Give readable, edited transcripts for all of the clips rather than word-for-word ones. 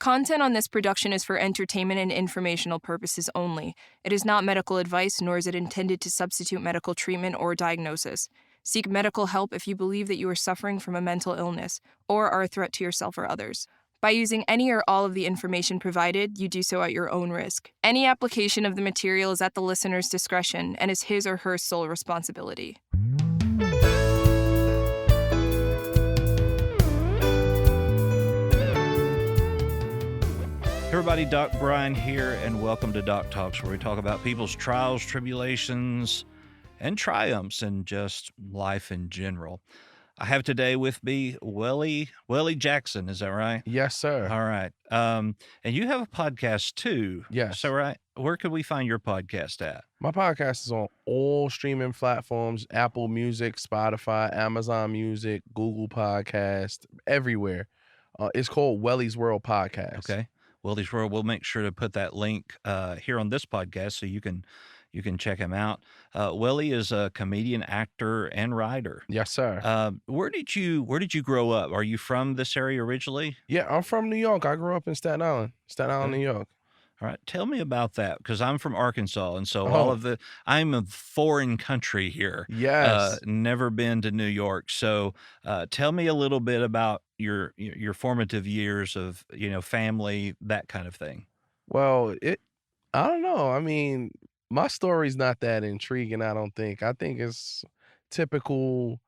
Content on this production is for entertainment and informational purposes only. It is not medical advice, nor is it intended to substitute medical treatment or diagnosis. Seek medical help if you believe that you are suffering from a mental illness or are a threat to yourself or others. By using any or all of the information provided, you do so at your own risk. Any application of the material is at the listener's discretion and is his or her sole responsibility. Hey everybody, Doc Brian here, and welcome to Doc Talks, where we talk about people's trials, tribulations, and triumphs, and just life in general. I have today with me Wellie Jackson. Is that right? Yes, sir. All right. And you have a podcast too. Yes. So, right. Where could we find your podcast at? My podcast is on all streaming platforms: Apple Music, Spotify, Amazon Music, Google Podcast, everywhere. It's called Wellie's World Podcast. Okay. Wellie's World. We'll make sure to put that link here on this podcast so you can check him out. Wellie is a comedian, actor, and writer. Yes, sir. Where did you grow up? Are you from this area originally? Yeah, I'm from New York. I grew up in Staten Island, New York. All right, tell me about that, because I'm from Arkansas, and so I'm a foreign country here. Yes. Never been to New York, so tell me a little bit about your formative years of family, that kind of thing. Well, I don't know. I mean, my story's not that intriguing, I don't think. I think it's typical.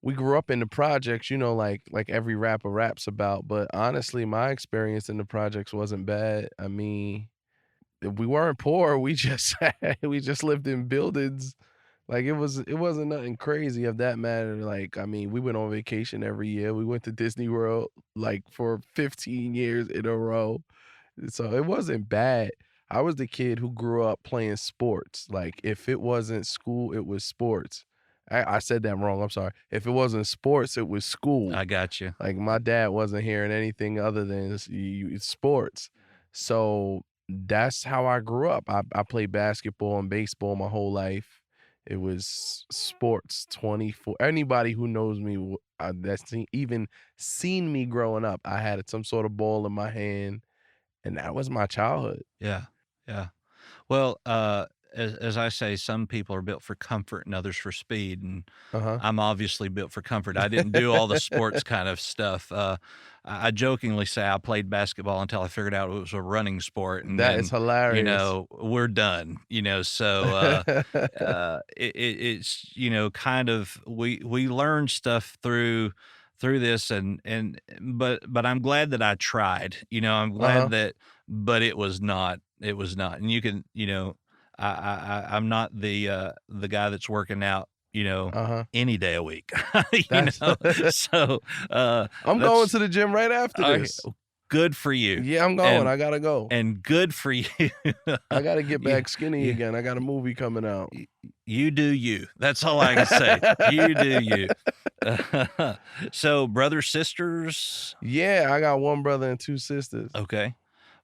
We grew up in the projects, like every rapper raps about. But honestly, my experience in the projects wasn't bad. I mean, we weren't poor. We just lived in buildings. Like it wasn't nothing crazy of that matter. Like, I mean, we went on vacation every year. We went to Disney World like for 15 years in a row. So it wasn't bad. I was the kid who grew up playing sports. Like if it wasn't school, it was sports. I said that wrong. I'm sorry. If it wasn't sports, it was school. I got you. Like my dad wasn't hearing anything other than sports. So that's how I grew up. I played basketball and baseball my whole life. It was sports 24. Anybody who knows me that's even seen me growing up, I had some sort of ball in my hand, and that was my childhood. Yeah. Well, as I say, some people are built for comfort and others for speed, and I'm obviously built for comfort. I didn't do all the sports kind of stuff. I jokingly say I played basketball until I figured out it was a running sport, and That is hilarious. we're done. So it's kind of we learn stuff through this, but I'm glad that I tried. I'm glad but it was not. And you can, I'm not the guy that's working out, any day a week, so, I'm going to the gym right after this. Good for you. Yeah, I'm going. I gotta go. And good for you. I gotta get back skinny again. I got a movie coming out. You do you. That's all I can say. You do you. So brothers, sisters? Yeah, I got one brother and two sisters. Okay.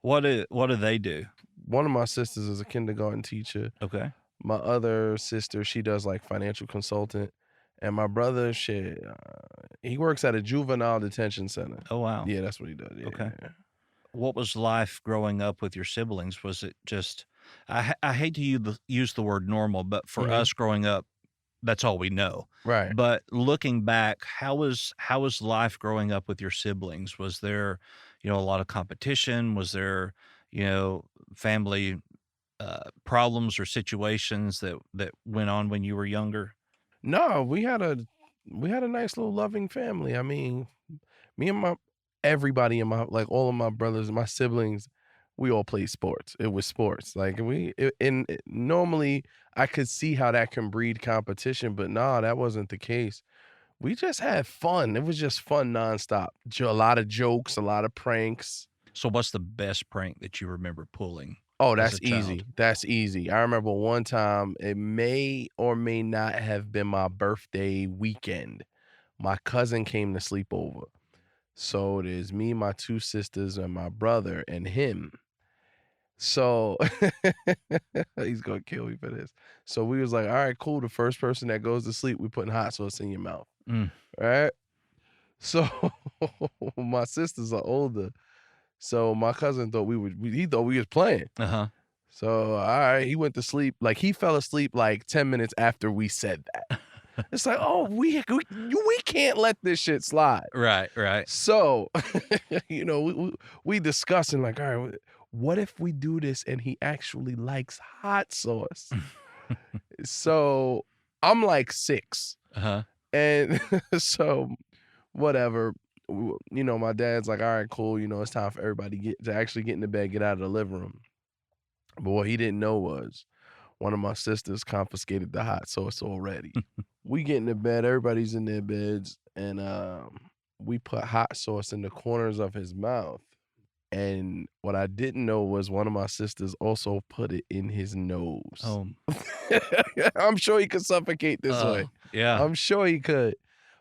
What do they do? One of my sisters is a kindergarten teacher. Okay. My other sister, she does like financial consultant. And my brother, he works at a juvenile detention center. Oh, wow. Yeah, that's what he does. Yeah, Okay. yeah. What was life growing up with your siblings? Was it just, I hate to use the word normal, but for us growing up, that's all we know. Right. But looking back, how was life growing up with your siblings? Was there, a lot of competition? Was there, family problems or situations that went on when you were younger? No, we had a nice little loving family. I mean, me and everybody in like all of my brothers and my siblings, we all played sports. It was sports. Like normally I could see how that can breed competition, but no, that wasn't the case. We just had fun. It was just fun nonstop. A lot of jokes, a lot of pranks. So what's the best prank that you remember pulling? Oh, that's easy. That's easy. I remember one time, it may or may not have been my birthday weekend. My cousin came to sleep over. So there's me, my two sisters, and my brother, and him. So he's going to kill me for this. So we was like, all right, cool. The first person that goes to sleep, we putting hot sauce in your mouth. All right? So my sisters are older. So my cousin thought he thought we was playing. Uh-huh. So all right, he went to sleep. Like he fell asleep like 10 minutes after we said that. It's like, oh, we can't let this shit slide. Right, right. So, we discussing like, all right, what if we do this and he actually likes hot sauce? So I'm like 6, Uh-huh. and so whatever. My dad's like, all right, cool. It's time for everybody to actually get in the bed, get out of the living room. But what he didn't know was one of my sisters confiscated the hot sauce already. We get in the bed, everybody's in their beds, and we put hot sauce in the corners of his mouth. And what I didn't know was one of my sisters also put it in his nose. Oh, I'm sure he could suffocate this way. yeah. I'm sure he could.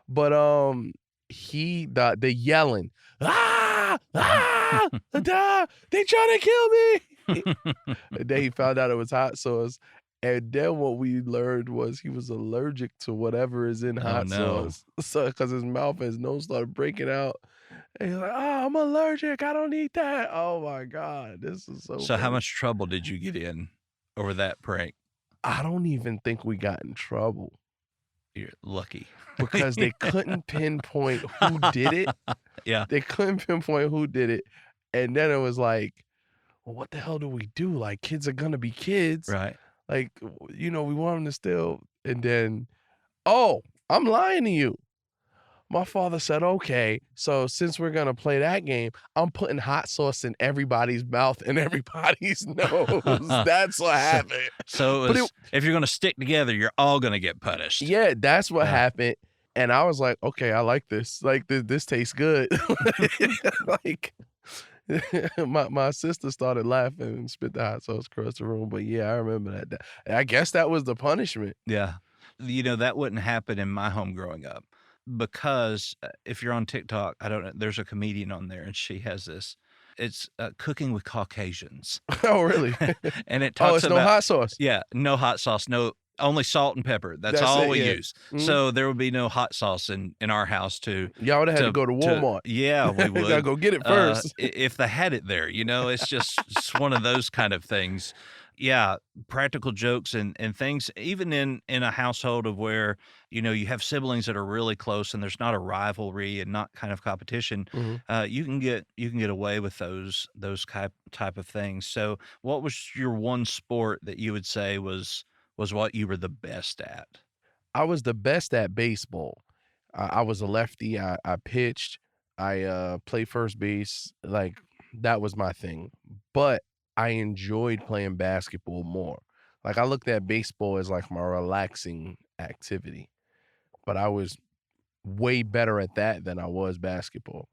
But the yelling, ah, ah, ah, they trying to kill me. And then he found out it was hot sauce. And then what we learned was he was allergic to whatever is in hot sauce. So because his mouth and his nose started breaking out. And he's like, oh, I'm allergic. I don't eat that. Oh my God. This is so So how funny. much trouble did you get in over that prank? I don't even think we got in trouble You're lucky. because they couldn't pinpoint who did it. Yeah. They couldn't pinpoint who did it. And then it was like, well, what the hell do we do? Like, kids are gonna be kids. Right. Like, we want them to still. And then, oh, I'm lying to you. My father said, okay, so since we're gonna play that game, I'm putting hot sauce in everybody's mouth and everybody's nose. That's what happened. So if you're going to stick together, you're all going to get punished. Yeah, that's what happened. And I was like, okay, I like this. Like, this tastes good. Like, my sister started laughing and spit the hot sauce across the room. But yeah, I remember that. I guess that was the punishment. Yeah. That wouldn't happen in my home growing up because if you're on TikTok, I don't know, there's a comedian on there and she has this. It's cooking with Caucasians. Oh, really? And it talks it's about no hot sauce. Yeah, no hot sauce, only salt and pepper. That's all it, we yeah. use. So there would be no hot sauce in our house Y'all would have had to go to Walmart. Yeah, we would. Gotta go get it first. If they had it there, it's one of those kind of things. Yeah, practical jokes and things, even in a household of where, you have siblings that are really close and there's not a rivalry and not kind of competition, you can get away with those type of things. So what was your one sport that you would say was what you were the best at? I was the best at baseball. I was a lefty. I pitched. I played first base. Like, that was my thing. But I enjoyed playing basketball more. Like, I looked at baseball as like my relaxing activity. But I was way better at that than I was basketball.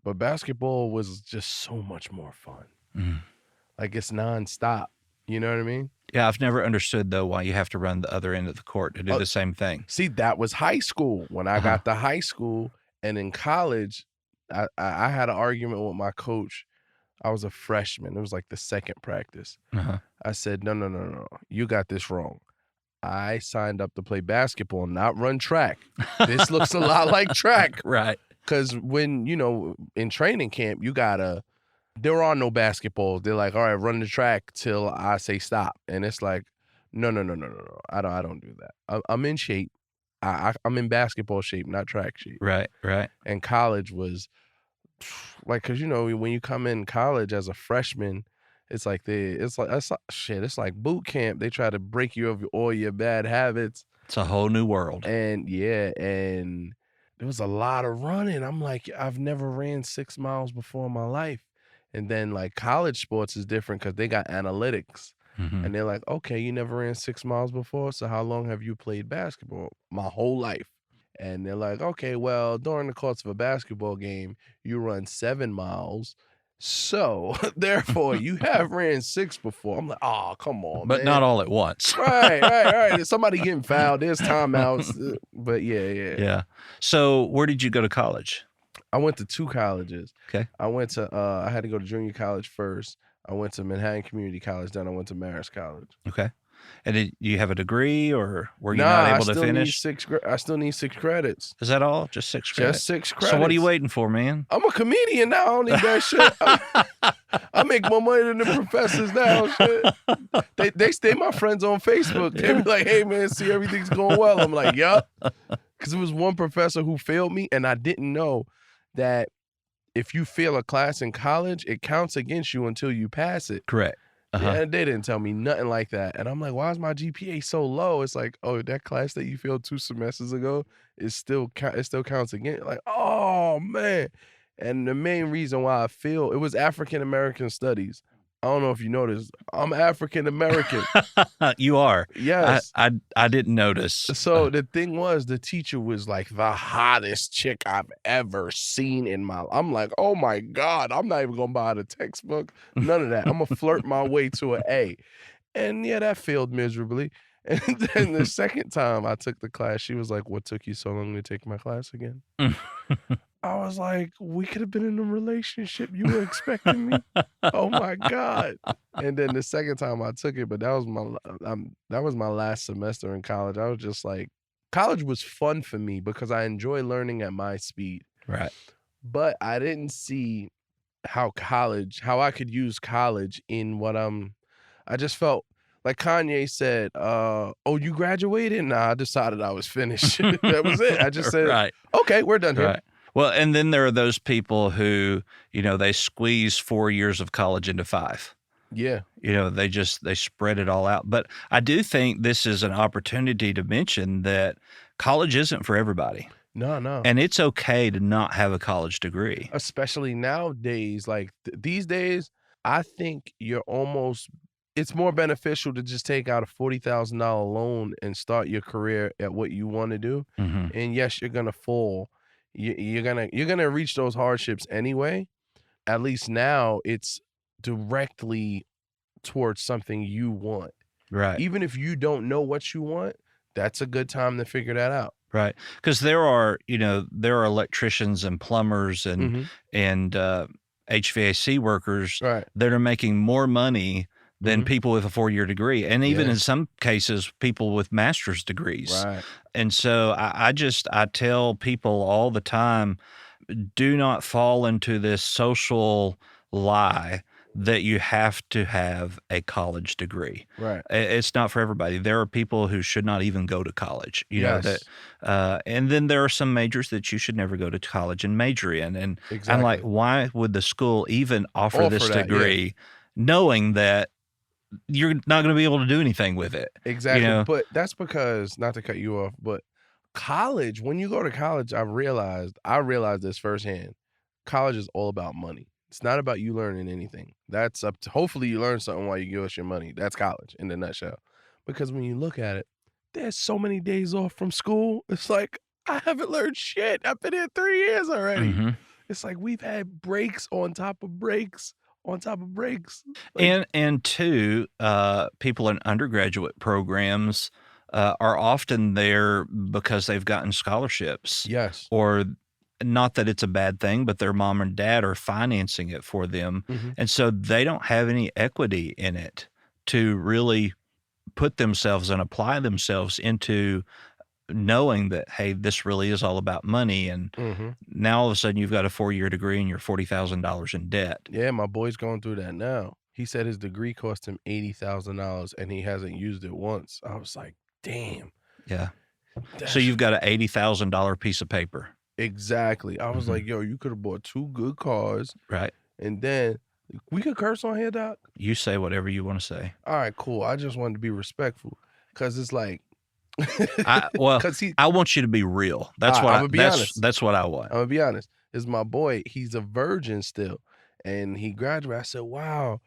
But basketball was just so much more fun. Like, it's nonstop. You know what I mean? Yeah, I've never understood, though, why you have to run the other end of the court to do the same thing. See, that was high school. When I got to high school and in college, I had an argument with my coach. I was a freshman. It was like the second practice. I said, no. You got this wrong. I signed up to play basketball, not run track. This looks a lot like track. Right. Because when, in training camp, there are no basketballs. They're like, all right, run the track till I say stop. And it's like, no. I don't do that. I'm in shape. I'm in basketball shape, not track shape. Right. And college was like, because when you come in college as a freshman, it's like it's like boot camp. They try to break you of all your bad habits. It's a whole new world. And and there was a lot of running. I'm like, I've never ran 6 miles before in my life. And then like college sports is different because they got analytics. And they're like, okay, you never ran 6 miles before, so how long have you played basketball? My whole life. And they're like, okay, well, during the course of a basketball game, you run 7 miles. So, therefore, you have ran 6 before. I'm like, oh, come on, but man. Not all at once. Right. There's somebody getting fouled. There's timeouts. But yeah. So, where did you go to college? I went to 2 colleges. Okay. I went to, I had to go to junior college first. I went to Manhattan Community College, then I went to Marist College. Okay. And did you have a degree, or were you Nah, not I able to still need finish? I still need 6 credits. Is that all? Just 6 Just credits? 6 credits. So what are you waiting for, man? I'm a comedian now. I don't need that shit. I make more money than the professors now. Shit. They stay my friends on Facebook. They be like, "Hey man, see everything's going well." I'm like, "Yup," because it was one professor who failed me, and I didn't know that if you fail a class in college, it counts against you until you pass it. Correct. Yeah, they didn't tell me nothing like that. And I'm like, why is my GPA so low? It's like, oh, that class that you failed 2 semesters ago is still it still counts again. Like, oh man. And the main reason why I failed, it was African American studies. I don't know if you noticed. I'm African American. You are. Yes. I didn't notice. So the thing was, the teacher was like the hottest chick I've ever seen in my life. I'm like, oh my God, I'm not even gonna buy the textbook. None of that. I'm gonna flirt my way to an A. And yeah, that failed miserably. And then the second time I took the class, she was like, what took you so long to take my class again? I was like, we could have been in a relationship. You were expecting me? Oh my God. And then the second time I took it, but that was my last semester in college. I was just like, college was fun for me because I enjoy learning at my speed. Right. But I didn't see how I could use college in what I just felt like Kanye said, oh, you graduated? Nah, I decided I was finished. That was it. I just said, right. Okay, we're done here. Right. Well, and then there are those people who, they squeeze 4 years of college into 5. Yeah. They spread it all out. But I do think this is an opportunity to mention that college isn't for everybody. No. And it's okay to not have a college degree. Especially nowadays, like these days, I think it's more beneficial to just take out a $40,000 loan and start your career at what you want to do. Mm-hmm. And yes, you're gonna fall. You're gonna reach those hardships anyway. At least now it's directly towards something you want. Right. Even if you don't know what you want, that's a good time to figure that out. Right. Because there are electricians and plumbers and HVAC workers that are making more money than people with a 4-year degree. And even in some cases, people with master's degrees. Right. And so I tell people all the time, do not fall into this social lie that you have to have a college degree. Right. It's not for everybody. There are people who should not even go to college. Yes. And then there are some majors that you should never go to college and major in. And Exactly. I'm like, why would the school even offer this that, degree knowing that you're not going to be able to do anything with it? Exactly. But that's because, not to cut you off, but college, when you go to college, I realized this firsthand. College is all about money. It's not about you learning anything. That's up to, hopefully you learn something while you give us your money. That's college in a nutshell. Because when you look at it, there's so many days off from school. It's like, I haven't learned shit. I've been here 3 years already. Mm-hmm. It's like we've had breaks on top of breaks on top of breaks. Like, and two, people in undergraduate programs are often there because they've gotten scholarships. Yes. Or not that it's a bad thing, but their mom and dad are financing it for them. Mm-hmm. And so they don't have any equity in it to really put themselves and apply themselves into knowing that, hey, this really is all about money. And now all of a sudden you've got a 4-year degree and you're $40,000 in debt. Yeah, my boy's going through that now. He said his degree cost him $80,000 and he hasn't used it once. I was like, damn. Yeah. So you've got an $80,000 piece of paper. Exactly. I was like, yo, you could have bought 2 good cars. Right. And then we could curse on here, Doc? You say whatever you want to say. All right, cool. I just wanted to be respectful because it's like, I want you to be real. That's what I'm gonna be honest. That's what I want. I'm gonna be honest. It's my boy. He's a virgin still, and he graduated. I said, "Wow,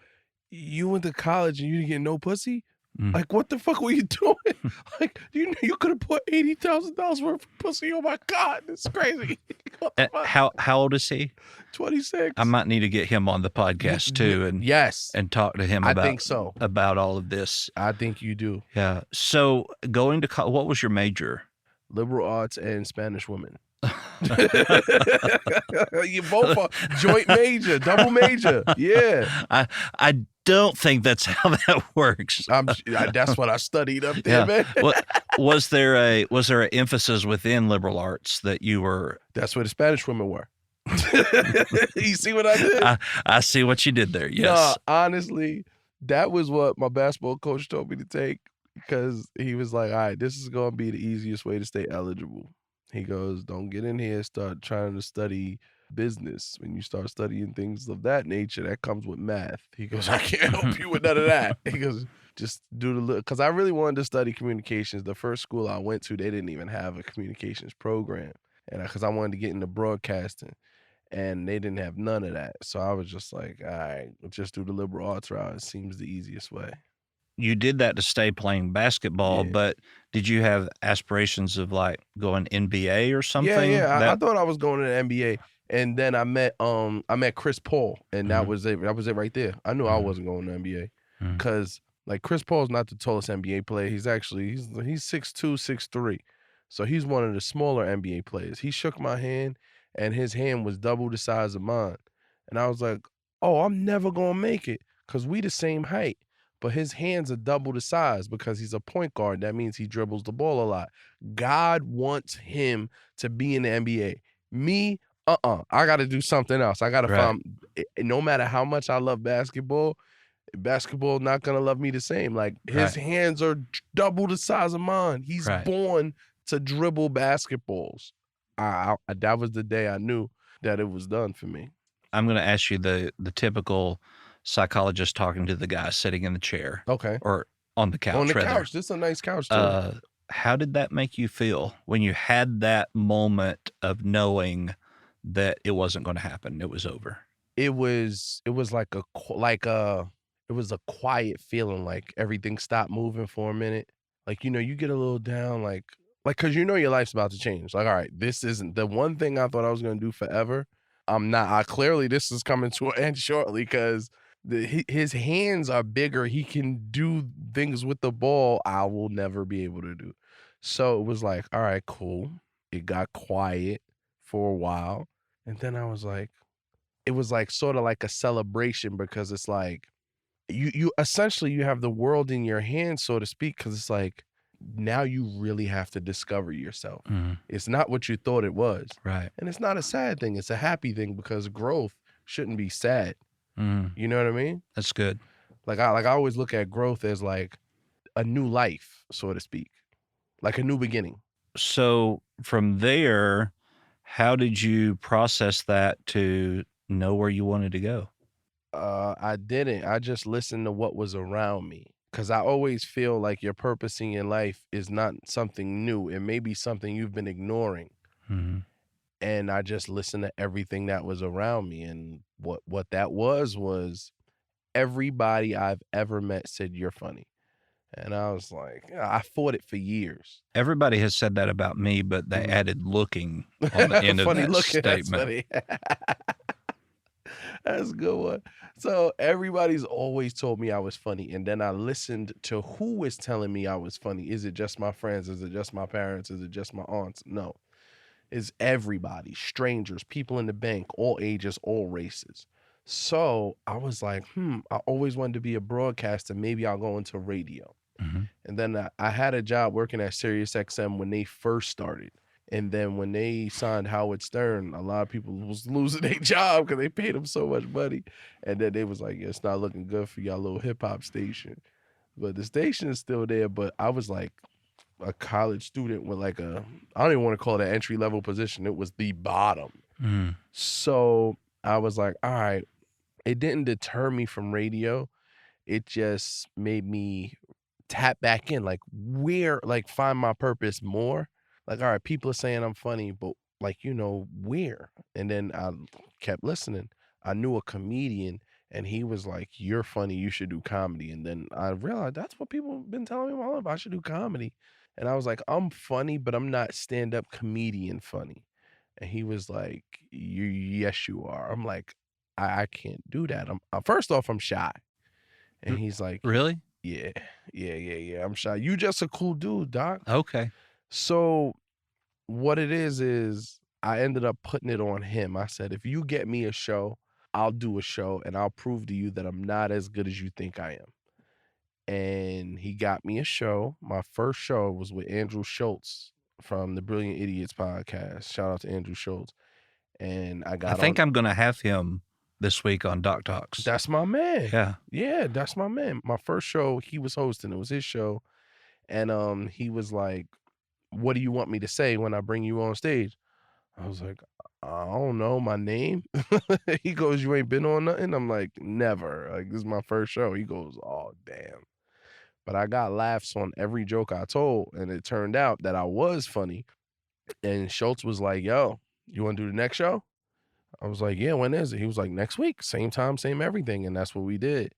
you went to college and you didn't get no pussy? Like, what the fuck were you doing? Like, you could have put $80,000 worth of pussy. Oh my God, it's crazy." How old is he? 26. I might need to get him on the podcast too, and and talk to him about. I think so. About all of this. I think you do. Yeah. So going to college, what was your major? Liberal arts and Spanish women. You both are joint major, double major. Yeah. don't think that's how that works. That's what I studied up there, Yeah. man. What was there an emphasis within liberal arts that you were? That's where the Spanish women were. You see what I did? I see what you did there. Yes. No, honestly, that was what my basketball coach told me to take, because he was like, all right, this is going to be the easiest way to stay eligible. He goes, don't get in here, start trying to study business. When you start studying things of that nature, that comes with math. He goes, I can't help you with none of that. He goes, just do because I really wanted to study communications. The first school I went to, they didn't even have a communications program. And because I wanted to get into broadcasting, and they didn't have none of that. So I was just like, all right, let's just do the liberal arts route. It seems the easiest way. You did that to stay playing basketball, Yeah. but did you have aspirations of like going NBA or something? Yeah. I thought I was going to the NBA, and then I met Chris Paul, and that Mhm. was it. That was it right there. I knew I Mhm. wasn't going to the NBA, Mhm. because like Chris Paul's not the tallest NBA player. He's actually he's 6'2", 6'3", so he's one of the smaller NBA players. He shook my hand, and his hand was double the size of mine, and I was like, oh, I'm never gonna make it, because we the same height. But his hands are double the size because he's a point guard. That means he dribbles the ball a lot. God wants him to be in the NBA. Me, I got to do something else. I got to Right. find, no matter how much I love basketball not going to love me the same. Like, his Right. hands are double the size of mine. He's Right. born to dribble basketballs. That was the day I knew that it was done for me. I'm going to ask you the typical psychologist talking to the guy sitting in the chair. Okay. Or on the couch, On the rather. couch. This is a nice couch, too. How did that make you feel when you had that moment of knowing that it wasn't going to happen? It was over. It was like it was a quiet feeling, like everything stopped moving for a minute. Like, you get a little down, like, cause your life's about to change. Like, all right, this isn't the one thing I thought I was gonna do forever. I'm not. Clearly this is coming to an end shortly, because his hands are bigger. He can do things with the ball I will never be able to do. So it was like, all right, cool. It got quiet for a while, and then I was like, it was like sort of like a celebration, because it's like you essentially you have the world in your hands, so to speak, because it's like now you really have to discover yourself. Mhm. It's not what you thought it was. Right. And it's not a sad thing, it's a happy thing, because growth shouldn't be sad. Mhm. You know what I mean? That's good. Like I always look at growth as like a new life, so to speak. Like a new beginning. So from there, how did you process that to know where you wanted to go? I didn't. I just listened to what was around me, because I always feel like your purpose in your life is not something new. It may be something you've been ignoring. Mhm. And I just listened to everything that was around me. And what that was everybody I've ever met said, you're funny. And I was like, yeah, I fought it for years. Everybody has said that about me, but they Mhm. added looking on the end of Funny that looking, that's statement. funny. That's a good one. So everybody's always told me I was funny, and then I listened to who was telling me I was funny. Is it just my friends? Is it just my parents? Is it just my aunts? No. It's everybody, strangers, people in the bank, all ages, all races. So I was like, I always wanted to be a broadcaster. Maybe I'll go into radio. Mhm. And then I had a job working at Sirius XM when they first started. And then when they signed Howard Stern, a lot of people was losing their job because they paid them so much money. And then they was like, yeah, it's not looking good for y'all little hip hop station. But the station is still there. But I was like a college student with like I don't even want to call it an entry level position. It was the bottom. Mhm. So I was like, all right, it didn't deter me from radio. It just made me tap back in, like find my purpose more. Like, all right, people are saying I'm funny, but like, where? And then I kept listening. I knew a comedian, and he was like, you're funny, you should do comedy. And then I realized that's what people have been telling me my life, I should do comedy. And I was like, I'm funny, but I'm not stand-up comedian funny. And he was like, yes, you are. I'm like, I can't do that. First off, I'm shy. And he's like, Really? yeah. I'm shy. You just a cool dude, doc. Okay. So what it is I ended up putting it on him. I said, if you get me a show, I'll do a show and I'll prove to you that I'm not as good as you think I am. And he got me a show. My first show was with Andrew Schultz from the Brilliant Idiots podcast. Shout out to Andrew Schultz. And I I got think on. I'm going to have him this week on Doc Talks. That's my man. Yeah. Yeah, that's my man. My first show, he was hosting. It was his show. And he was like, "What do you want me to say when I bring you on stage?" I was like, "I don't know, my name." He goes, "You ain't been on nothing?" I'm like, "Never. Like, this is my first show." He goes, "Oh, damn." But I got laughs on every joke I told, and it turned out that I was funny. And Schultz was like, "Yo, you want to do the next show?" I was like, "Yeah, when is it?" He was like, "Next week, same time, same everything." And that's what we did.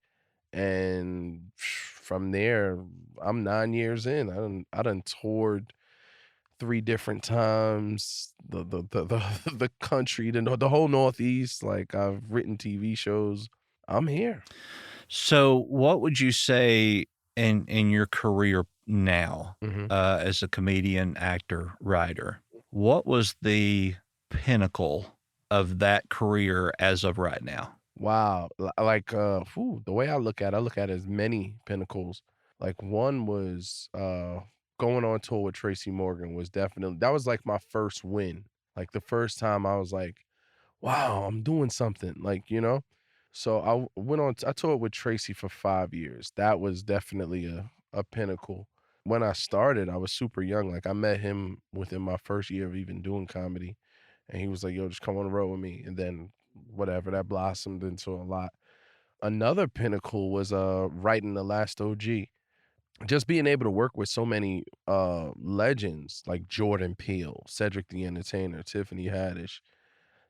And from there, I'm 9 years in. I done toured 3 different times, the country, the whole Northeast. Like, I've written TV shows. I'm here. So what would you say in your career now, Mhm. as a comedian, actor, writer, what was the pinnacle of that career as of right now? Wow. Like, the way I look at it as many pinnacles. Like, one was going on tour with Tracy Morgan was definitely, that was like my first win. Like, the first time I was like, wow, I'm doing something. Like, you know? So I toured with Tracy for 5 years. That was definitely a pinnacle. When I started, I was super young. Like, I met him within my first year of even doing comedy. And he was like, "Yo, just come on the road with me." And then whatever, that blossomed into a lot. Another pinnacle was writing The Last OG. Just being able to work with so many legends like Jordan Peele, Cedric the Entertainer, Tiffany Haddish.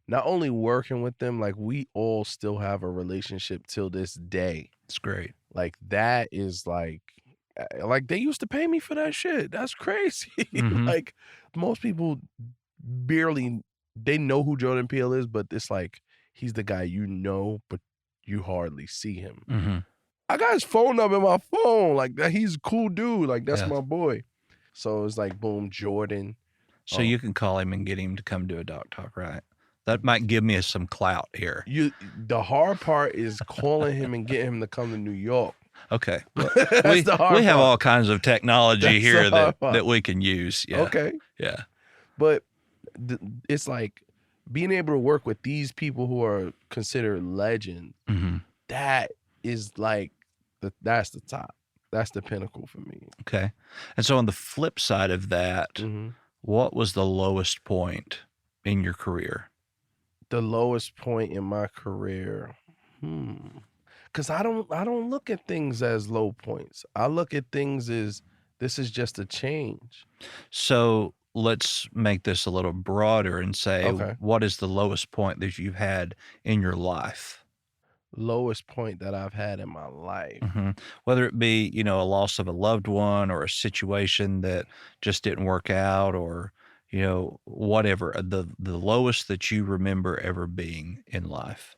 Not only working with them, like, we all still have a relationship till this day. It's great. Like, that is like, they used to pay me for that shit. That's crazy. Mhm. Like, most people barely, they know who Jordan Peele is, but it's like he's the guy you know, but you hardly see him. Mhm. I got his phone number in my phone. Like, that, he's a cool dude. Like, that's Yeah. my boy. So it's like, boom, Jordan. So you can call him and get him to come do a Doc Talk, right? That might give me some clout here. The hard part is calling him and getting him to come to New York. Okay. Well, That's the hard we have part. all kinds of technology That's the here hard part. that we can use. Yeah. Okay. Yeah. But it's like being able to work with these people who are considered legends. Mhm. That is like that's the top. That's the pinnacle for me. Okay. And so on the flip side of that, Mhm. what was the lowest point in your career? The lowest point in my career. Cause I don't look at things as low points. I look at things as, this is just a change. So let's make this a little broader and say, Okay. what is the lowest point that you've had in your life? Lowest point that I've had in my life. Mhm. Whether it be, a loss of a loved one or a situation that just didn't work out, or, whatever, the lowest that you remember ever being in life.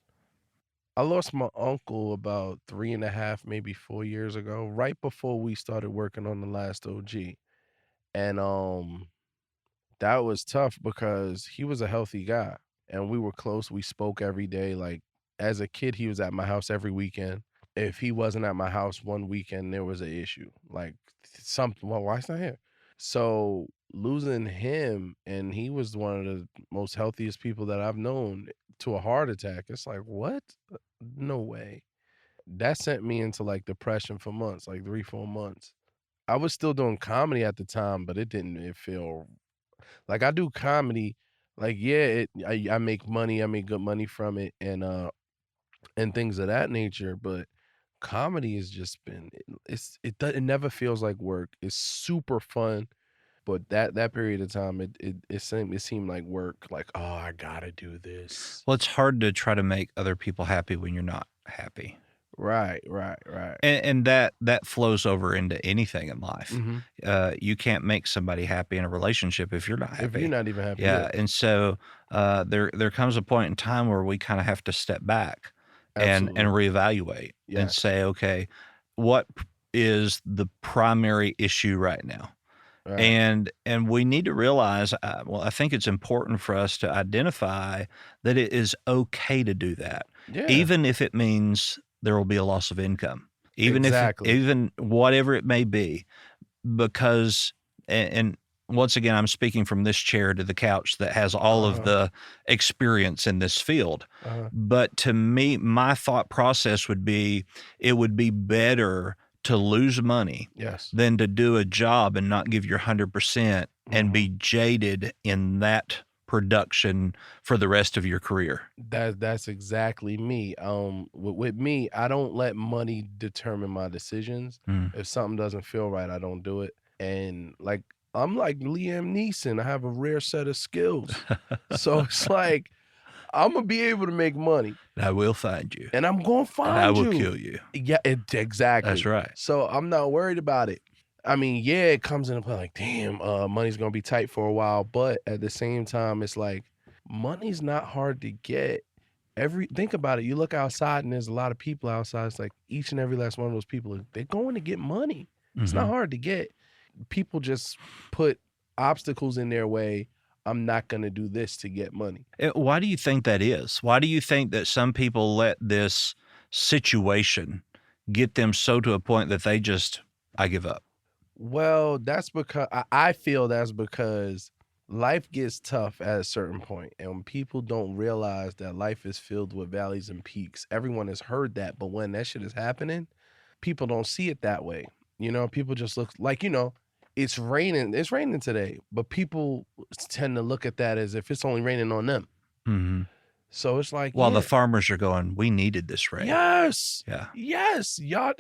I lost my uncle about 3.5, maybe 4 years ago, right before we started working on The Last OG. And that was tough because he was a healthy guy and we were close. We spoke every day. Like, as a kid, he was at my house every weekend. If he wasn't at my house one weekend, there was an issue. Like, something, well, why is he not here? So losing him, and he was one of the most healthiest people that I've known, to a heart attack. It's like, what? No way. That sent me into like depression for months, like 3, 4 months. I was still doing comedy at the time, but it feel like, I do comedy. Like, yeah, I make money, I make good money from it, and things of that nature. But comedy has just been, it never feels like work. It's super fun. But that period of time, it seemed like work. Like, oh, I gotta do this. Well, it's hard to try to make other people happy when you're not happy. Right. And that flows over into anything in life. Mhm. You can't make somebody happy in a relationship if you're not happy. If you're not even happy. Yeah. And so there comes a point in time where we kind of have to step back and Absolutely. reevaluate and Yes. say, okay, what is the primary issue right now? Right. And we need to realize, I think it's important for us to identify that it is okay to do that. Yeah. even if it means there will be a loss of income, even Exactly. even whatever it may be, because, and once again, I'm speaking from this chair to the couch that has all of the experience in this field. But to me, my thought process would be, it would be better to lose money Yes. than to do a job and not give your 100% and be jaded in that production for the rest of your career. That's exactly me. With me, I don't let money determine my decisions. If something doesn't feel right, I don't do it. And like, I'm like Liam Neeson. I have a rare set of skills. So it's like, I'm gonna be able to make money, And I will find you. and I'm gonna find And I will you. kill you. Yeah, exactly. That's right. So I'm not worried about it. I mean, yeah, it comes into play like, damn, money's gonna be tight for a while, but at the same time, it's like money's not hard to get. Think about it. You look outside and there's a lot of people outside. It's like each and every last one of those people, they're going to get money. It's not hard to get. People just put obstacles in their way. I'm not going to do this to get money. Why do you think that is? Why do you think that some people let this situation get them so to a point that they just, I give up? Well, that's because I feel that's because life gets tough at a certain point, and when people don't realize that life is filled with valleys and peaks, everyone has heard that, but when that shit is happening, people don't see it that way. You know, people just look like, you know, it's raining today, but people tend to look at that as if it's only raining on them. Mm-hmm. So it's like, While yeah, the farmers are going, we needed this rain. yes, Yeah. yes, y'all.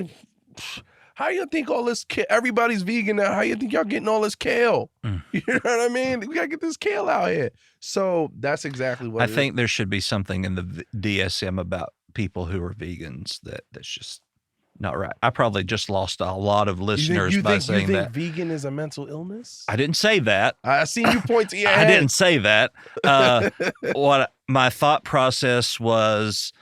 How you think all this everybody's vegan now? How you think y'all getting all this kale? You know what I mean? We gotta get this kale out here. So that's exactly what I think there should be something in the DSM about people who are vegans that's just not right. I probably just lost a lot of listeners by saying that. Vegan is a mental illness? I didn't say that. I seen you point to your I head. didn't say that. What my thought process was,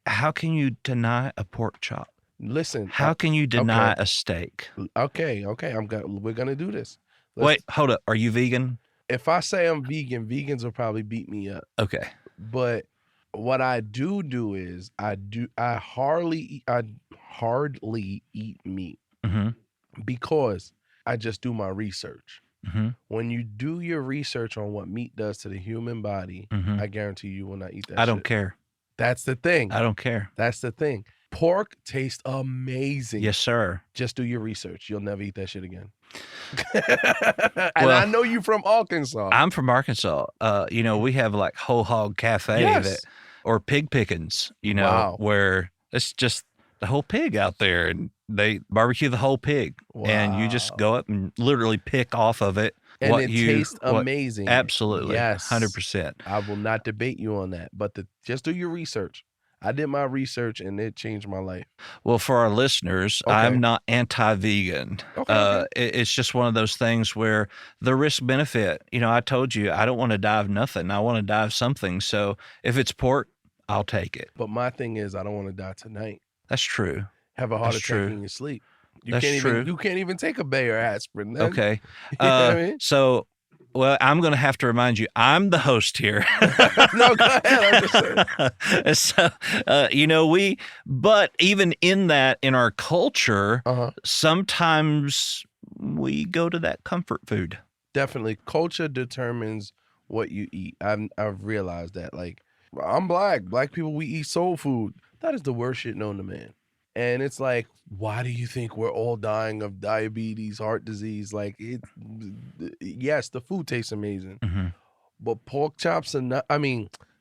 how can you deny a pork chop? Listen, How can you deny a steak? Okay, we're gonna do this. Wait, hold up. Are you vegan? If I say I'm vegan, vegans will probably beat me up. Okay. But what I do is I hardly eat meat because I just do my research. When you do your research on what meat does to the human body, I guarantee you will not eat that. I don't care. That's the thing. I don't care. That's the thing. Pork tastes amazing. Yes, sir. Just do your research. You'll never eat that shit again. And I know you from Arkansas. I'm from Arkansas. You know, we have like Whole Hog Cafe or Pig Pickins, you know, where it's just the whole pig out there and they barbecue the whole pig. And you just go up and literally pick off of it. And it tastes amazing. Absolutely. Yes. 100%. I will not debate you on that. But just do your research. I did my research and it changed my life. Well, for our listeners, I'm not anti-vegan. It's just one of those things where the risk benefit, you know, I told you, I don't want to die of nothing. I want to die of something. So if it's pork, I'll take it. But my thing is, I don't want to die tonight. That's true. Have a heart attack in your sleep. You You can't even take a Bayer aspirin. Okay. You know what I mean? So, well, I'm going to have to remind you, I'm the host here. No, go ahead. I'm just saying. So, you know, but even in that, in our culture, sometimes we go to that comfort food. Definitely. Culture determines what you eat. I've realized that. Like, I'm black. Black people, we eat soul food. That is the worst shit known to man. And it's like, why do you think we're all dying of diabetes, heart disease? Like, yes, the food tastes amazing, but pork chops are not,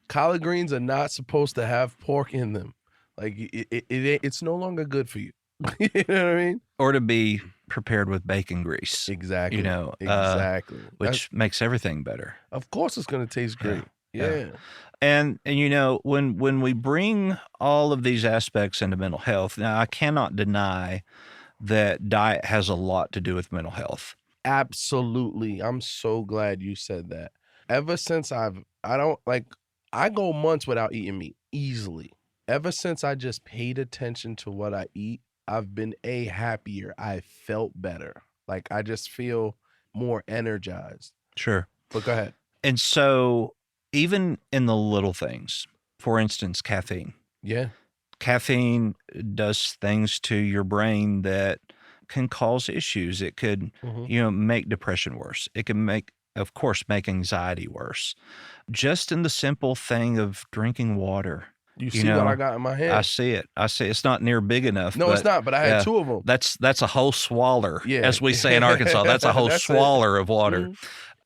collard greens are not supposed to have pork in them. Like, it's no longer good for you. You know what I mean? Or to be prepared with bacon grease. Exactly. You know, exactly. Which makes everything better. Of course it's going to taste great. Yeah. And you know, when we bring all of these aspects into mental health, now I cannot deny that diet has a lot to do with mental health. Absolutely. I'm so glad you said that. Ever since I go months without eating meat easily. Ever since I just paid attention to what I eat, I've been happier. I felt better. Like, I just feel more energized. Sure. But go ahead. And so even in the little things, for instance, caffeine, Yeah. Caffeine does things to your brain that can cause issues. It could, Hmm. make depression worse. It can of course, make anxiety worse. Just in the simple thing of drinking water, You you see what I know, got in my I hand? see it. I see it's not near big enough, No, it's but not. But I had yeah, 2 of them. that's a whole swaller, Yeah. as we say in Arkansas. That's a whole That's it. swaller of water. Mhm.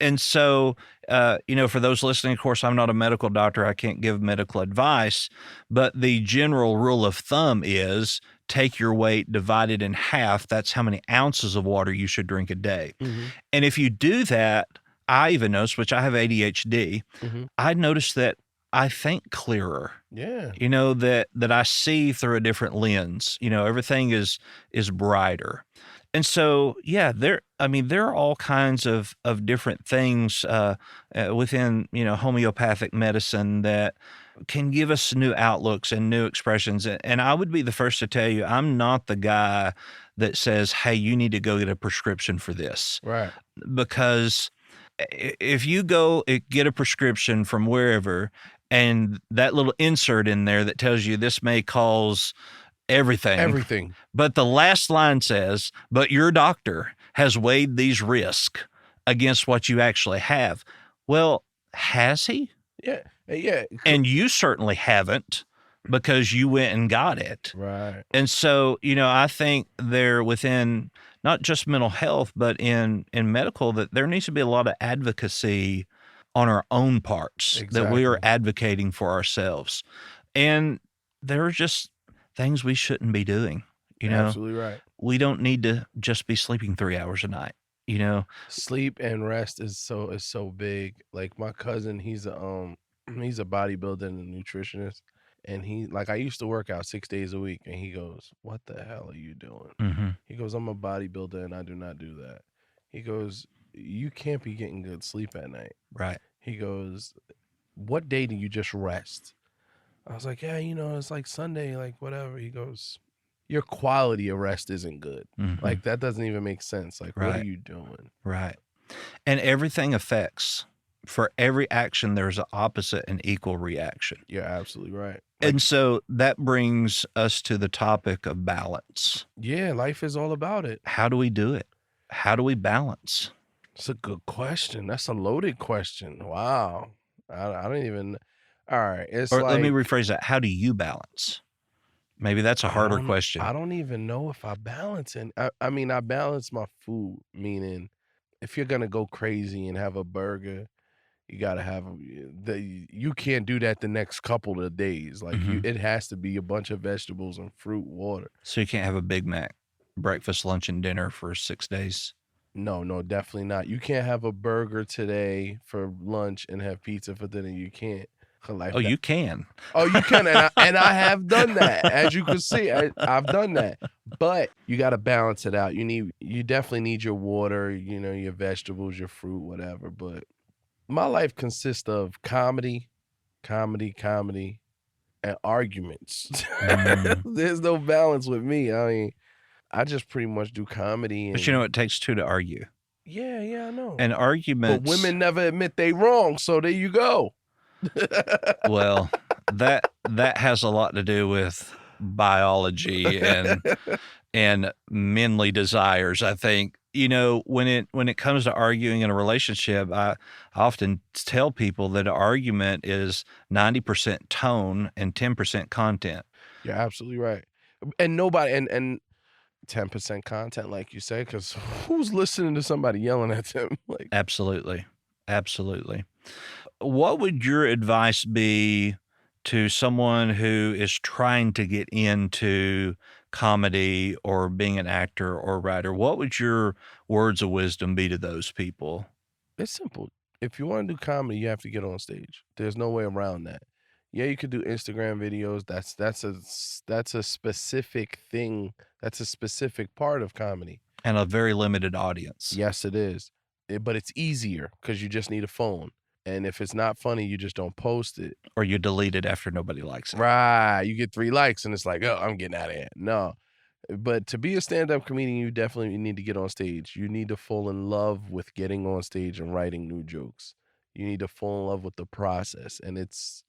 And so, for those listening, of course, I'm not a medical doctor. I can't give medical advice, but the general rule of thumb is take your weight, divide it in half. That's how many ounces of water you should drink a day. Mhm. And if you do that, I even noticed, which I have ADHD, Mhm. I noticed that I think clearer. Yeah. That I see through a different lens. Everything is brighter. And so, yeah, there are all kinds of different things within homeopathic medicine that can give us new outlooks and new expressions. And I would be the first to tell you, I'm not the guy that says, "Hey, you need to go get a prescription for this," Right. because if you go get a prescription from wherever and that little insert in there that tells you this may cause everything, Everything. but the last line says, but your doctor has weighed these risks against what you actually have. Well, has he? Yeah. Yeah. And you certainly haven't, because you went and got it. Right. And so, I think there within not just mental health, but in medical, that there needs to be a lot of advocacy on our own parts, that we are Exactly. advocating for ourselves. And there are just things we shouldn't be doing. Absolutely right. We don't need to just be sleeping 3 hours a night, Sleep and rest is so big. Like my cousin, he's a bodybuilder and a nutritionist, and I used to work out 6 days a week, and he goes, "What the hell are you doing?" Mm-hmm. He goes, "I'm a bodybuilder and I do not do that." He goes, "You can't be getting good sleep at night." Right. He goes, "What day do you just rest?" I was like, "Yeah, it's like Sunday, like whatever." He goes, "Your quality of rest isn't good. Mm-hmm. Like that doesn't even make sense. Like what are Right. you doing?" Right. And everything affects. For every action, there's an opposite and equal reaction. You're absolutely right. And so that brings us to the topic of balance. Yeah, life is all about it. How do we do it? How do we balance? It's a good question. That's a loaded question. Wow. I don't even. All right. It's Or let me like rephrase that. How do you balance? Maybe that's a harder question. I don't even know if I balance it. I mean, I balance my food, meaning if you're gonna go crazy and have a burger, you gotta have you can't do that the next couple of days. Like Mhm. it has to be a bunch of vegetables and fruit, water. So you can't have a Big Mac, breakfast, lunch, and dinner for 6 days? No, definitely not. You can't have a burger today for lunch and have pizza for dinner. You can't. 'Cause Oh, you can. Oh, you can, and I have done that. As you can see, I've done that. But you got to balance it out. You definitely need your water, your vegetables, your fruit, whatever. But my life consists of comedy, comedy, and arguments. Mm. There's no balance with me. I mean, I just pretty much do comedy. But And it takes two to argue. yeah, I know. And But arguments, women never admit they wrong, so there you go. well, that has a lot to do with biology and manly desires. I think, when it comes to arguing in a relationship, I often tell people that an argument is 90% tone and 10% content. You're absolutely right. And nobody and 10% content, like you say, because who's listening to somebody yelling at them? Like, Absolutely. Absolutely. What would your advice be to someone who is trying to get into comedy or being an actor or writer? What would your words of wisdom be to those people? it's simple. If you want to do comedy, you have to get on stage. There's no way around that. Yeah, you could do Instagram videos. That's a specific thing. That's a specific part of comedy. And a very limited audience. Yes, it is. But it's easier because you just need a phone. And if it's not funny, you just don't post it. Or you delete it after nobody likes it. Right. You get 3 likes and it's like, oh, I'm getting out of here. No. But to be a stand-up comedian, you definitely need to get on stage. You need to fall in love with getting on stage and writing new jokes. You need to fall in love with the process. And it's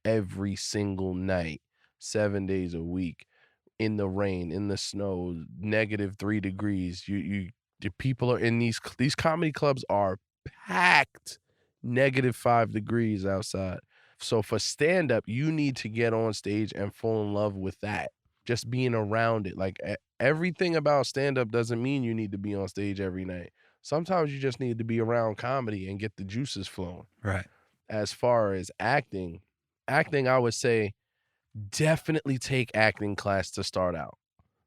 every single night. 7 days a week in the rain, in the snow, -3 degrees. The people are in these comedy clubs are packed, -5 degrees outside. So for stand up, you need to get on stage and fall in love with that. Just being around it. Like everything about stand up doesn't mean you need to be on stage every night. Sometimes you just need to be around comedy and get the juices flowing. Right. As far as acting, I would say definitely take acting class to start out.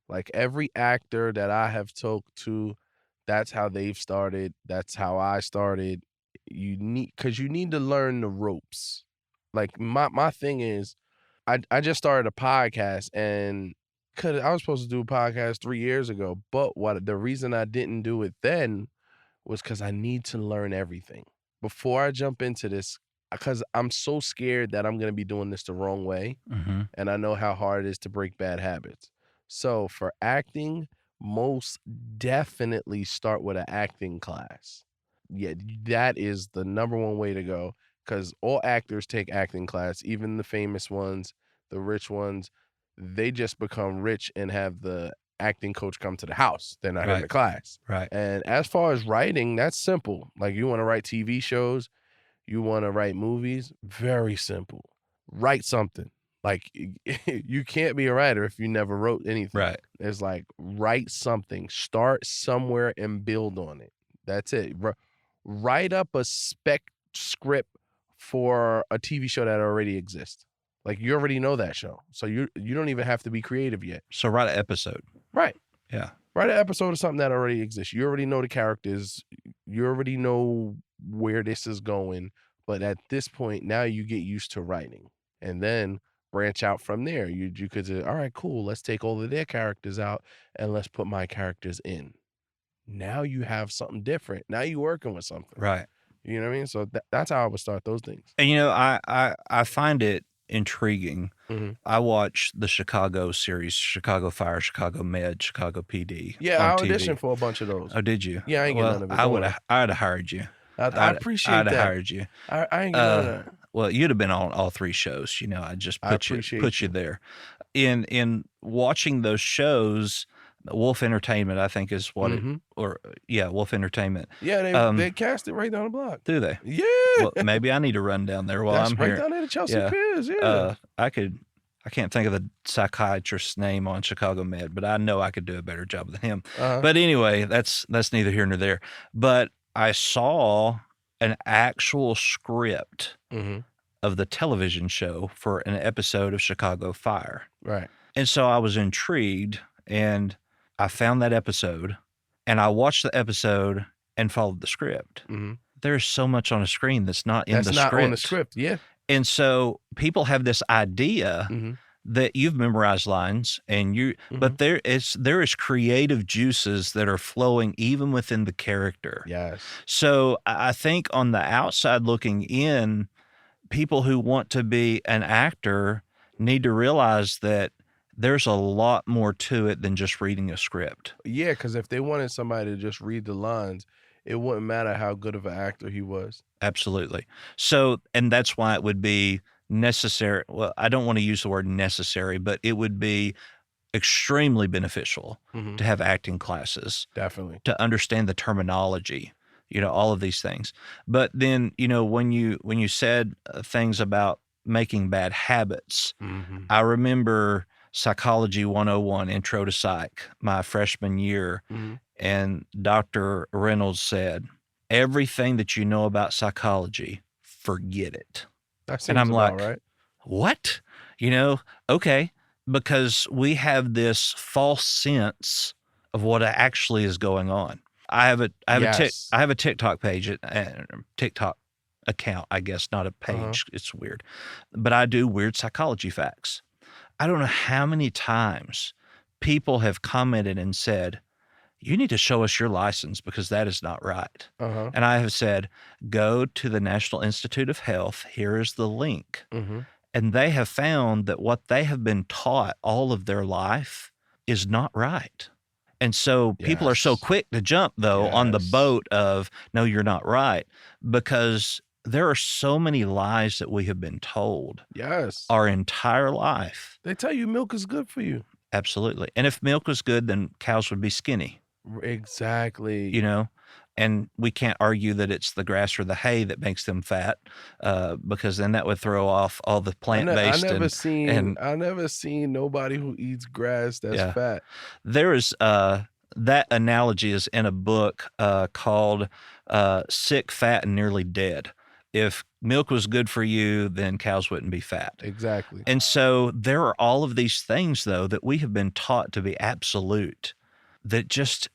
Like every actor that I have talked to, that's how they've started. That's how I started. Because you need to learn the ropes. Like my thing is, I just started a podcast, and I was supposed to do a podcast 3 years ago, but the reason I didn't do it then was because I need to learn everything before I jump into this. Because I'm so scared that I'm gonna be doing this the wrong way, Mm-hmm. and I know how hard it is to break bad habits. So for acting, most definitely start with an acting class. Yeah, that is the number one way to go, because all actors take acting class, even the famous ones, the rich ones. They just become rich and have the acting coach come to the house. They're not in the class. Right. And as far as writing, that's simple. Like you want to write TV shows, you want to write movies, very simple. Write something. Like you can't be a writer if you never wrote anything. Right. It's like write something, start somewhere and build on it. That's it. Write up a spec script for a TV show that already exists. Like you already know that show, so you don't even have to be creative yet. So write an episode. Right. Yeah. Write an episode of something that already exists. You already know the characters. You already know where this is going. But at this point, now you get used to writing, and then branch out from there. You could say, all right, cool. Let's take all of their characters out and let's put my characters in. Now you have something different. Now you're working with something. Right. You know what I mean? So that's how I would start those things. And I find it intriguing. Mm-hmm. I watch the Chicago series, Chicago Fire, Chicago Med, Chicago PD. Yeah, on I TV. auditioned for a bunch of those. Oh, did you? Yeah, I ain't get none of it. I'd have hired you. I appreciate I'd that. have hired you. I ain't get none of that. Well, you'd have been on all 3 shows. I just put you there. In watching those shows, Wolf Entertainment, I think is what Wolf Entertainment. Yeah, they cast it right down the block. Do they? Yeah. Well, maybe I need to run down there while That's I'm right here. down there to Chelsea Yeah. Piers. Yeah. I can't think of the psychiatrist's name on Chicago Med, but I know I could do a better job than him. But anyway, that's neither here nor there. But I saw an actual script of the television show for an episode of Chicago Fire. Right. And so I was intrigued, and I found that episode, and I watched the episode and followed the script. There's so much on a screen that's not in the script. That's not on the script, yeah. And so people have this idea that you've memorized lines, and but there is creative juices that are flowing even within the character. Yes. So I think on the outside looking in, people who want to be an actor need to realize that there's a lot more to it than just reading a script. Yeah, because if they wanted somebody to just read the lines, it wouldn't matter how good of an actor he was. Absolutely. So, and that's why it would be necessary. Well, I don't want to use the word necessary, but it would be extremely beneficial to have acting classes. Definitely. To understand the terminology, all of these things. But then, when you said things about making bad habits, I remember Psychology 101, Intro to Psych, my freshman year, and Dr. Reynolds said, everything that you know about psychology, forget it. That seems and I'm about like, right. What? Okay, because we have this false sense of what actually is going on. I have a TikTok page, TikTok account, I guess, not a page. It's weird, but I do weird psychology facts. I don't know how many times people have commented and said, you need to show us your license because that is not right. And I have said, go to the National Institute of Health. Here is the link. And they have found that what they have been taught all of their life is not right. And so people are so quick to jump, though, on the boat of, no, you're not right, because there are so many lies that we have been told Yes. our entire life. They tell you milk is good for you. Absolutely. And if milk was good, then cows would be skinny, Exactly. you know? And we can't argue that it's the grass or the hay that makes them fat, because then that would throw off all the plant-based. I never seen nobody who eats grass that's fat. There is that analogy is in a book called Sick, Fat, and Nearly Dead. If milk was good for you, then cows wouldn't be fat. Exactly. And so there are all of these things, though, that we have been taught to be absolute that just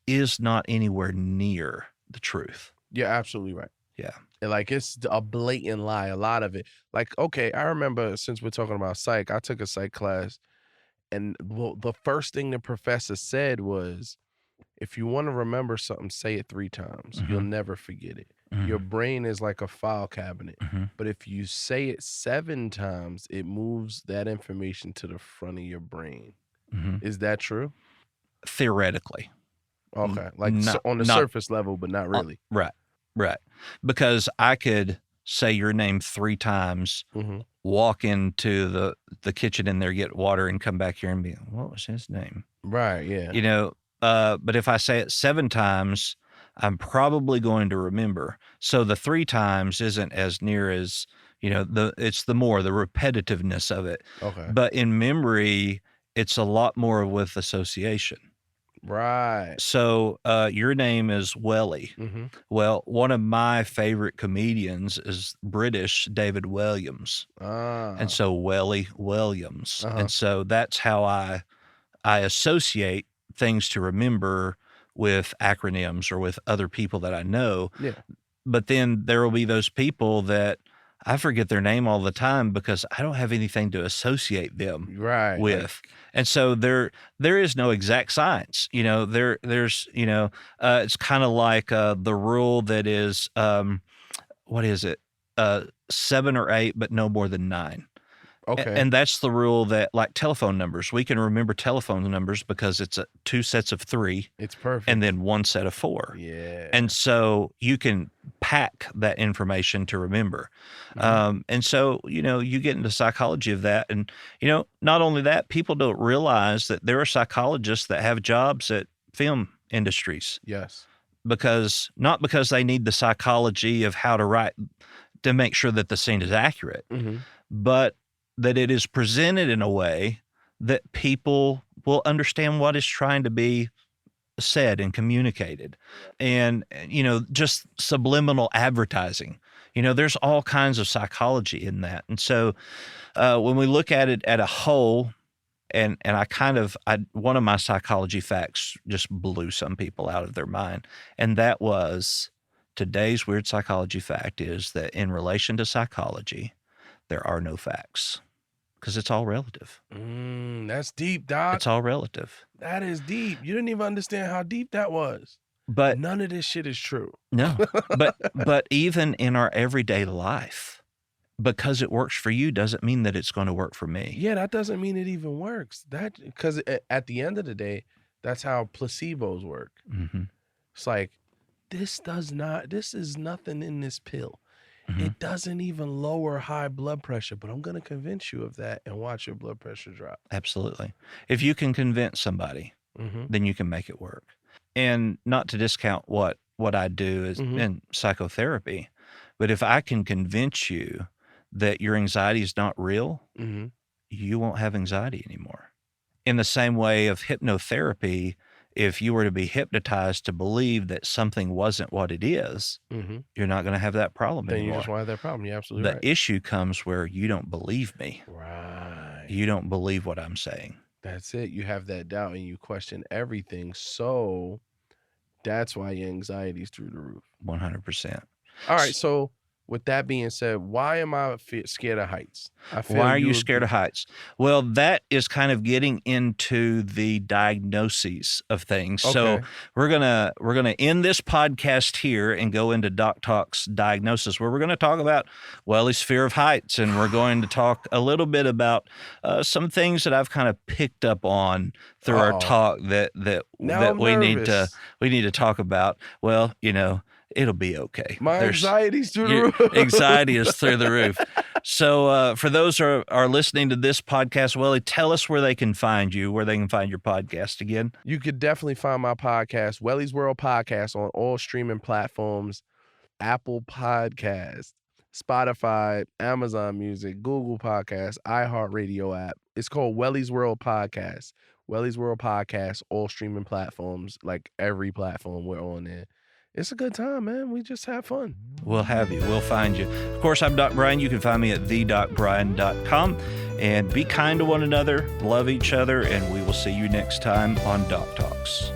is not anywhere near the truth. You're absolutely right. Yeah. And like, it's a blatant lie, a lot of it. Like, okay, I remember, since we're talking about psych, I took a psych class, and the first thing the professor said was, if you want to remember something, say it 3 times. You'll never forget it. Your brain is like a file cabinet. But if you say it 7 times, it moves that information to the front of your brain. Is that true? Theoretically. Okay. Like, on the surface level, but not really. Right. Because I could say your name 3 times, walk into the kitchen in there, get water, and come back here and be, what was his name? Right, yeah. You know, but if I say it 7 times, I'm probably going to remember. So the 3 times isn't as near as, it's the repetitiveness of it. Okay. But in memory, it's a lot more with association. Right. So your name is Wellie. Well, one of my favorite comedians is British David Williams. And so Wellie Williams. And so that's how I associate things to remember with acronyms or with other people that I know. Yeah. But then there will be those people that I forget their name all the time because I don't have anything to associate them with. And so there is no exact science. There's it's kind of like the rule that is what is it? 7 or 8, but no more than 9. Okay. And that's the rule that, like telephone numbers, we can remember telephone numbers because it's 2 sets of 3. It's perfect. And then 1 set of 4. Yeah. And so you can pack that information to remember. And so, you get into psychology of that. And, not only that, people don't realize that there are psychologists that have jobs at film industries. Yes. Not because they need the psychology of how to write to make sure that the scene is accurate, but that it is presented in a way that people will understand what is trying to be said and communicated. And, just subliminal advertising. There's all kinds of psychology in that. And so when we look at it at a whole, and one of my psychology facts just blew some people out of their mind. And that was, today's weird psychology fact is that in relation to psychology, there are no facts because it's all relative. That's deep, Doc. It's all relative. That is deep. You didn't even understand how deep that was. But none of this shit is true. No, but even in our everyday life, because it works for you doesn't mean that it's going to work for me. Yeah, that doesn't mean it even works. Because at the end of the day, that's how placebos work. It's like, this is nothing in this pill. It doesn't even lower high blood pressure, but I'm going to convince you of that and watch your blood pressure drop. Absolutely. If you can convince somebody, then you can make it work. And not to discount what I do is in psychotherapy, but if I can convince you that your anxiety is not real, you won't have anxiety anymore. In the same way of hypnotherapy, if you were to be hypnotized to believe that something wasn't what it is, you're not going to have that problem anymore. Then you just won't have that problem. You're absolutely right. The issue comes where you don't believe me. Right. You don't believe what I'm saying. That's it. You have that doubt and you question everything. So that's why your anxiety is through the roof. 100%. All right. So with that being said, why am I scared of heights? Why are you scared of heights? Well, that is kind of getting into the diagnoses of things. Okay. So we're gonna end this podcast here and go into Doc Talk's diagnosis, where we're going to talk about Wellie's fear of heights, and we're going to talk a little bit about some things that I've kind of picked up on through our talk that we need to talk about. Well, It'll be okay. My anxiety's through the roof. Anxiety is through the roof. So for those who are listening to this podcast, Wellie, tell us where they can find you, where they can find your podcast again. You could definitely find my podcast, Wellie's World Podcast, on all streaming platforms, Apple Podcasts, Spotify, Amazon Music, Google Podcasts, iHeartRadio app. It's called Wellie's World Podcast. Wellie's World Podcast, all streaming platforms, like every platform we're on there. It's a good time, man. We just have fun. We'll have you. We'll find you. Of course, I'm Doc Brian. You can find me at thedocbrian.com. And be kind to one another, love each other, and we will see you next time on Doc Talks.